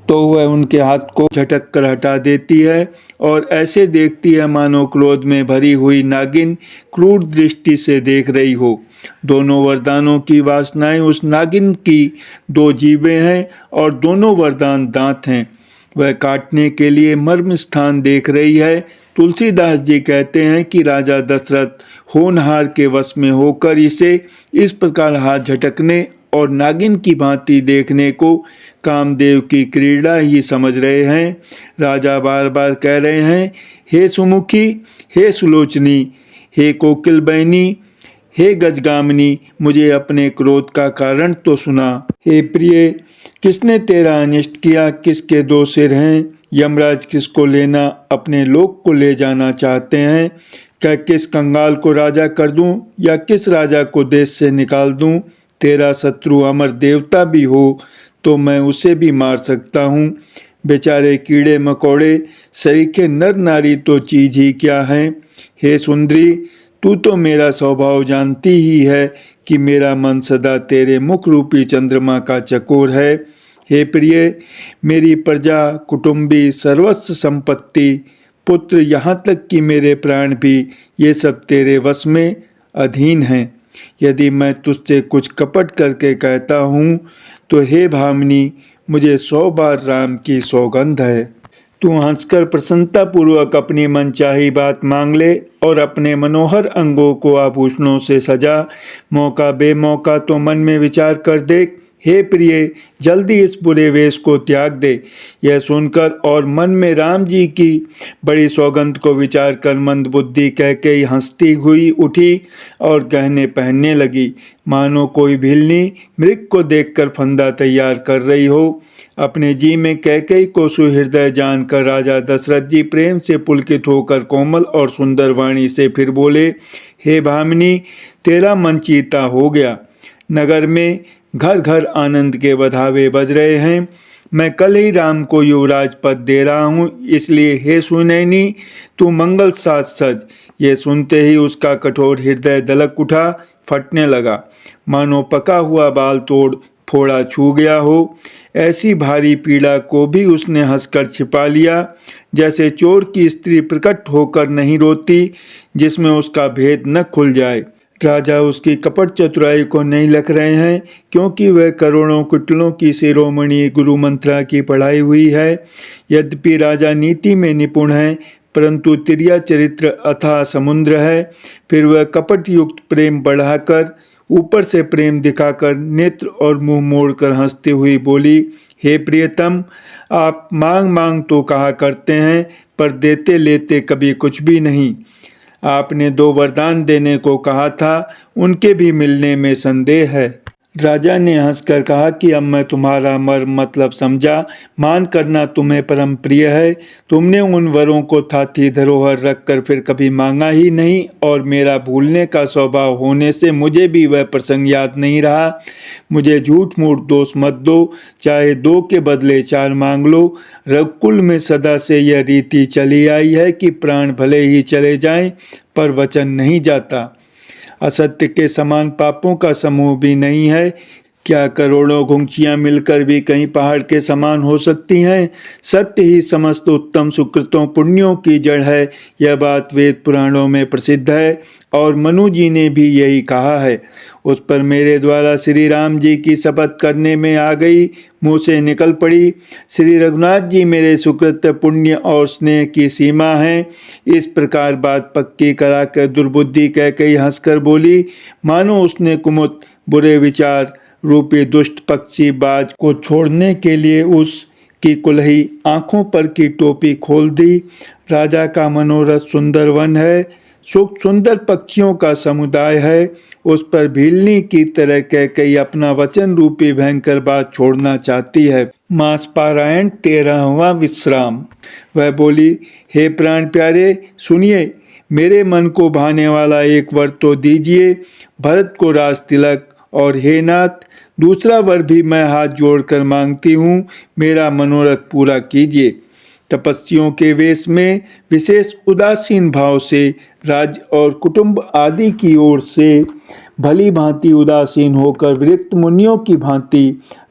Speaker 1: तो वह उनके हाथ को झटक कर हटा देती है और ऐसे देखती है मानो क्रोध में भरी हुई नागिन क्रूर दृष्टि से देख रही हो। दोनों वरदानों की वासनाएं उस नागिन की 2 जीभें हैं और दोनों वरदान दांत हैं। वह काटने के लिए मर्म स्थान देख रही है। तुलसीदास जी कहते हैं कि राजा दशरथ होनहार के वश में होकर इसे इस प्रकार हाथ झटकने और नागिन की भांति देखने को कामदेव की क्रीड़ा ही समझ रहे हैं। राजा बार बार कह रहे हैं, हे सुमुखी, हे सुलोचनी, हे कोकिल बहनी, हे गजगामिनी, मुझे अपने क्रोध का कारण तो सुना। हे प्रिय, किसने तेरा अनिष्ट किया, किसके 2 सिर हैं। यमराज किसको लेना अपने लोक को ले जाना चाहते हैं। क्या किस कंगाल को राजा कर दूं या किस राजा को देश से निकाल दूं। तेरा शत्रु अमर देवता भी हो तो मैं उसे भी मार सकता हूँ। बेचारे कीड़े मकोड़े सरीखे नर नारी तो चीज ही क्या हैं। हे सुंदरी, तू तो मेरा स्वभाव जानती ही है कि मेरा मन सदा तेरे मुख रूपी चंद्रमा का चकोर है। हे प्रिय, मेरी प्रजा, कुटुंबी, सर्वस्व संपत्ति, पुत्र, यहाँ तक कि मेरे प्राण भी, ये सब तेरे वश में अधीन हैं। यदि मैं तुझसे कुछ कपट करके कहता हूँ तो हे भामिनी, मुझे 100 बार राम की सौगंध है। तू हंसकर प्रसन्नतापूर्वक अपनी मनचाही बात मांग ले और अपने मनोहर अंगों को आभूषणों से सजा। मौका बेमौका तो मन में विचार कर देख हे प्रिय, जल्दी इस बुरे वेश को त्याग दे। यह सुनकर और मन में राम जी की बड़ी सौगंध को विचार कर मंदबुद्धि कैकेयी हंसती हुई उठी और गहने पहनने लगी, मानो कोई भिलनी मृग को देखकर फंदा तैयार कर रही हो। अपने जी में कैकेयी को सुहृदय जानकर राजा दशरथ जी प्रेम से पुलकित होकर कोमल और सुंदर वाणी से फिर बोले, हे भामिनी, तेरा मन चीता हो गया। नगर में घर घर आनंद के बधावे बज रहे हैं। मैं कल ही राम को युवराज पद दे रहा हूँ, इसलिए हे सुनैनी, तू मंगल साथ सज। ये सुनते ही उसका कठोर हृदय दलक उठा, फटने लगा, मानो पका हुआ बाल तोड़ फोड़ा छू गया हो। ऐसी भारी पीड़ा को भी उसने हंसकर छिपा लिया, जैसे चोर की स्त्री प्रकट होकर नहीं रोती जिसमें उसका भेद न खुल जाए। राजा उसकी कपट चतुराई को नहीं लख रहे हैं, क्योंकि वह करोड़ों कुटिलों की शिरोमणि गुरु मंत्रा की पढ़ाई हुई है। यद्यपि राजा नीति में निपुण है, परंतु तिर्या चरित्र अथाह समुद्र है। फिर वह कपट युक्त प्रेम बढ़ाकर ऊपर से प्रेम दिखाकर नेत्र और मुंह मोड़कर हंसती हुई बोली, हे प्रियतम, आप मांग मांग तो कहा करते हैं, पर देते लेते कभी कुछ भी नहीं। आपने 2 वरदान देने को कहा था, उनके भी मिलने में संदेह है। राजा ने हंसकर कहा कि अब मैं तुम्हारा मर्म मतलब समझा। मान करना तुम्हें परम प्रिय है। तुमने उन वरों को थाती धरोहर रखकर फिर कभी मांगा ही नहीं, और मेरा भूलने का स्वभाव होने से मुझे भी वह प्रसंग याद नहीं रहा। मुझे झूठ मूठ दोष मत दो, चाहे 2 के बदले 4 मांग लो। रघुकुल में सदा से यह रीति चली आई है कि प्राण भले ही चले जाएं, पर वचन नहीं जाता। असत्य के समान पापों का समूह भी नहीं है। क्या करोड़ों घुंचियां मिलकर भी कहीं पहाड़ के समान हो सकती हैं? सत्य ही समस्त उत्तम सुकृतों पुण्यों की जड़ है। यह बात वेद पुराणों में प्रसिद्ध है, और मनु जी ने भी यही कहा है। उस पर मेरे द्वारा श्री राम जी की शपथ करने में आ गई, मुँह से निकल पड़ी। श्री रघुनाथ जी मेरे सुकृत पुण्य और स्नेह की सीमा हैं। इस प्रकार बात पक्की कराकर दुर्बुद्धि कैकेयी हंसकर बोली, मानो उसने कुमुद बुरे विचार रूपी दुष्ट पक्षी बाज को छोड़ने के लिए उसकी कुल्ही आंखों पर की टोपी खोल दी। राजा का मनोरथ सुंदर वन है, सुख सुंदर पक्षियों का समुदाय है। उस पर भीलनी की तरह कैकेयी अपना वचन रूपी भयंकर बात छोड़ना चाहती है। मास पारायण 13वां विश्राम। वह बोली, हे प्राण प्यारे, सुनिए, मेरे मन को भाने वाला एक वर तो दीजिए। भरत को राज तिलक, और हे नाथ, दूसरा वर भी मैं हाथ जोड़कर मांगती हूँ, मेरा मनोरथ पूरा कीजिए। तपस्वियों के वेश में विशेष उदासीन भाव से राज्य और कुटुंब आदि की ओर से भली भांति उदासीन होकर विरक्त मुनियों की भांति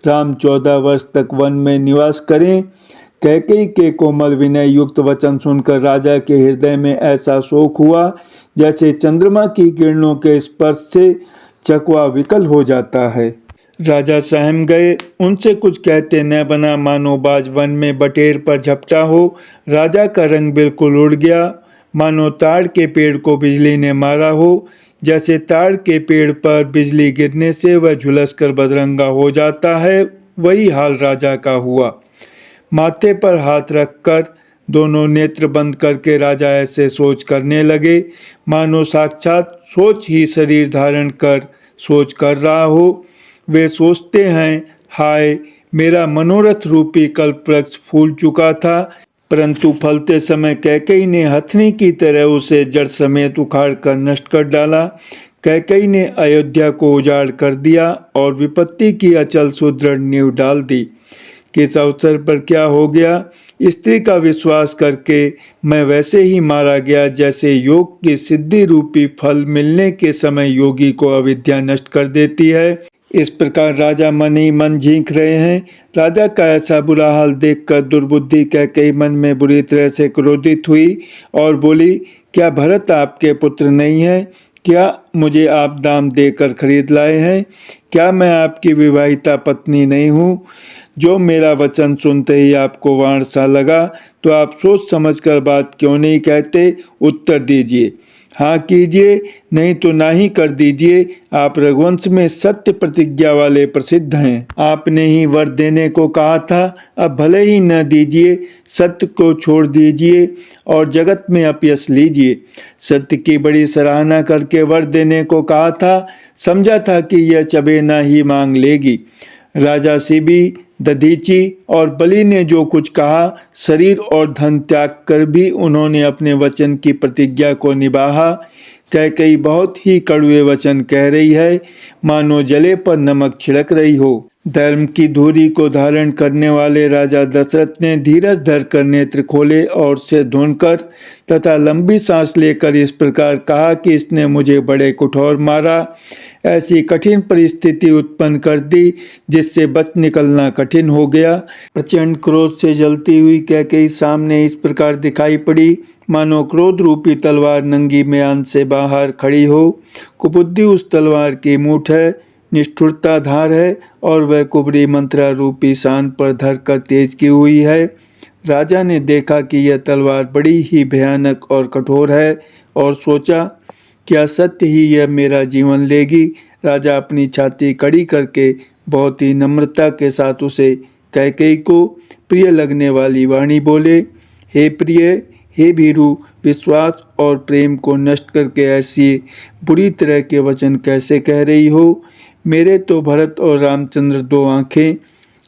Speaker 1: राम 14 वर्ष तक वन में निवास करें। कैकेयी के कोमल विनय युक्त वचन सुनकर राजा के हृदय में ऐसा शोक हुआ, जैसे चंद्रमा की किरणों के स्पर्श से चकवा विकल हो जाता है। राजा सहम गए, उनसे कुछ कहते न बना, मानो बाज वन में बटेर पर झपटा हो। राजा का रंग बिल्कुल उड़ गया, मानो ताड़ के पेड़ को बिजली ने मारा हो। जैसे ताड़ के पेड़ पर बिजली गिरने से वह झुलसकर बदरंगा हो जाता है, वही हाल राजा का हुआ। माथे पर हाथ रखकर दोनों नेत्र बंद करके राजा ऐसे सोच करने लगे, मानो साक्षात सोच ही शरीर धारण कर सोच कर रहा हो। वे सोचते हैं, हाय, मेरा मनोरथ रूपी कल्प वृक्ष फूल चुका था, परंतु फलते समय कैकेयी ने हथनी की तरह उसे जड़ समेत उखाड़ कर नष्ट कर डाला। कैकेयी ने अयोध्या को उजाड़ कर दिया और विपत्ति की अचल सुदृढ़ नींव डाल दी। किस अवसर पर क्या हो गया? स्त्री का विश्वास करके मैं वैसे ही मारा गया, जैसे योग की सिद्धि रूपी फल मिलने के समय योगी को अविद्या नष्ट कर देती है। इस प्रकार राजा मन ही मन झींक रहे हैं। राजा का ऐसा बुरा हाल देखकर दुर्बुद्धि कैकेयी मन में बुरी तरह से क्रोधित हुई और बोली, क्या भरत आपके पुत्र नहीं है? क्या मुझे आप दाम देकर खरीद लाए हैं? क्या मैं आपकी विवाहिता पत्नी नहीं हूँ? जो मेरा वचन सुनते ही आपको वाण सा लगा, तो आप सोच समझकर बात क्यों नहीं कहते? उत्तर दीजिए। हाँ कीजिए, नहीं तो ना ही कर दीजिए। आप रघुवंश में सत्य प्रतिज्ञा वाले प्रसिद्ध हैं। आपने ही वर देने को कहा था, अब भले ही न दीजिए, सत्य को छोड़ दीजिए और जगत में अपयश लीजिए। सत्य की बड़ी सराहना करके वर देने को कहा था, समझा था कि यह चबेना ही मांग लेगी। राजा शिबी, दधीची और बलि ने जो कुछ कहा, शरीर और धन त्याग कर भी उन्होंने अपने वचन की प्रतिज्ञा को निभाया। कैकेयी बहुत ही कड़वे वचन कह रही है, मानो जले पर नमक छिड़क रही हो। धर्म की धुरी को धारण करने वाले राजा दशरथ ने धीरज धरकर नेत्र खोले और सिर धोकर तथा लंबी सांस लेकर इस प्रकार कहा कि इसने मुझे बड़े कठोर मारा, ऐसी कठिन परिस्थिति उत्पन्न कर दी जिससे बच निकलना कठिन हो गया। प्रचंड क्रोध से जलती हुई कैकेयी सामने इस प्रकार दिखाई पड़ी, मानो क्रोध रूपी तलवार नंगी म्यान से बाहर खड़ी हो। कुबुद्धि उस तलवार की मूठ है, निष्ठुरता धार है और वह कुबरी मंत्रा रूपी शान पर धरकर तेज की हुई है। राजा ने देखा कि यह तलवार बड़ी ही भयानक और कठोर है और सोचा, क्या सत्य ही यह मेरा जीवन लेगी। राजा अपनी छाती कड़ी करके बहुत ही नम्रता के साथ उसे कैकेयी को प्रिय लगने वाली वाणी बोले, हे प्रिय, हे भीरु, विश्वास और प्रेम को नष्ट करके ऐसी बुरी तरह के वचन कैसे कह रही हो। मेरे तो भरत और रामचंद्र दो आँखें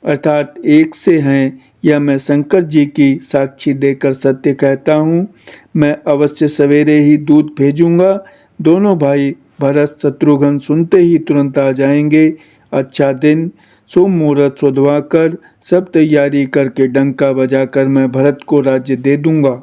Speaker 1: अर्थात एक से हैं, यह मैं शंकर जी की साक्षी देकर सत्य कहता हूँ। मैं अवश्य सवेरे ही दूध भेजूंगा। दोनों भाई भरत शत्रुघ्न सुनते ही तुरंत आ जाएंगे। अच्छा दिन, शुभ मुहूर्त सुधवाकर सब तैयारी करके डंका बजाकर मैं भरत को राज्य दे दूंगा।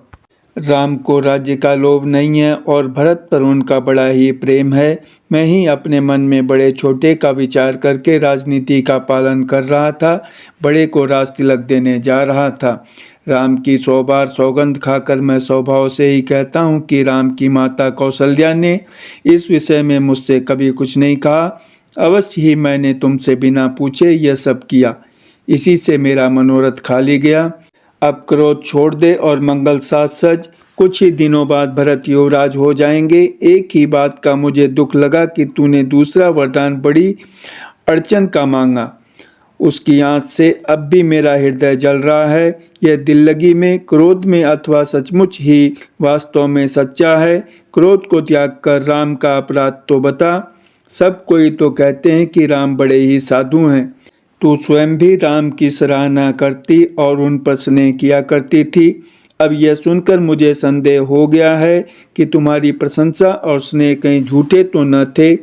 Speaker 1: राम को राज्य का लोभ नहीं है और भरत पर उनका बड़ा ही प्रेम है। मैं ही अपने मन में बड़े छोटे का विचार करके राजनीति का पालन कर रहा था, बड़े को राज तिलक देने जा रहा था। राम की 100 बार सौगंध खाकर मैं स्वभाव से ही कहता हूँ कि राम की माता कौशल्या ने इस विषय में मुझसे कभी कुछ नहीं कहा। अवश्य ही मैंने तुमसे बिना पूछे यह सब किया, इसी से मेरा मनोरथ खाली गया। अब क्रोध छोड़ दे और मंगल साथ सज। कुछ ही दिनों बाद भरत युवराज हो जाएंगे। एक ही बात का मुझे दुख लगा कि तूने दूसरा वरदान बड़ी अड़चन का मांगा। उसकी आँच से अब भी मेरा हृदय जल रहा है। यह दिल लगी में, क्रोध में अथवा सचमुच ही वास्तव में सच्चा है। क्रोध को त्याग कर राम का अपराध तो बता। सब कोई तो कहते हैं कि राम बड़े ही साधु हैं। तू स्वयं भी राम की सराहना करती और उन पर स्नेह किया करती थी। अब यह सुनकर मुझे संदेह हो गया है कि तुम्हारी प्रशंसा और स्नेह कहीं झूठे तो न थे।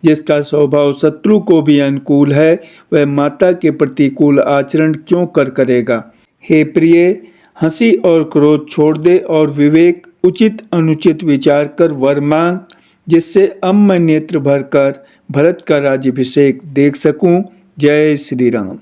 Speaker 1: जिसका स्वभाव शत्रु को भी अनुकूल है, वह माता के प्रतिकूल आचरण क्यों करेगा। हे प्रिय, हंसी और क्रोध छोड़ दे और विवेक उचित अनुचित विचार कर वर मांग, जिससे अब मैं नेत्र भरकर भरत का राज्याभिषेक देख सकूं। जय श्री राम।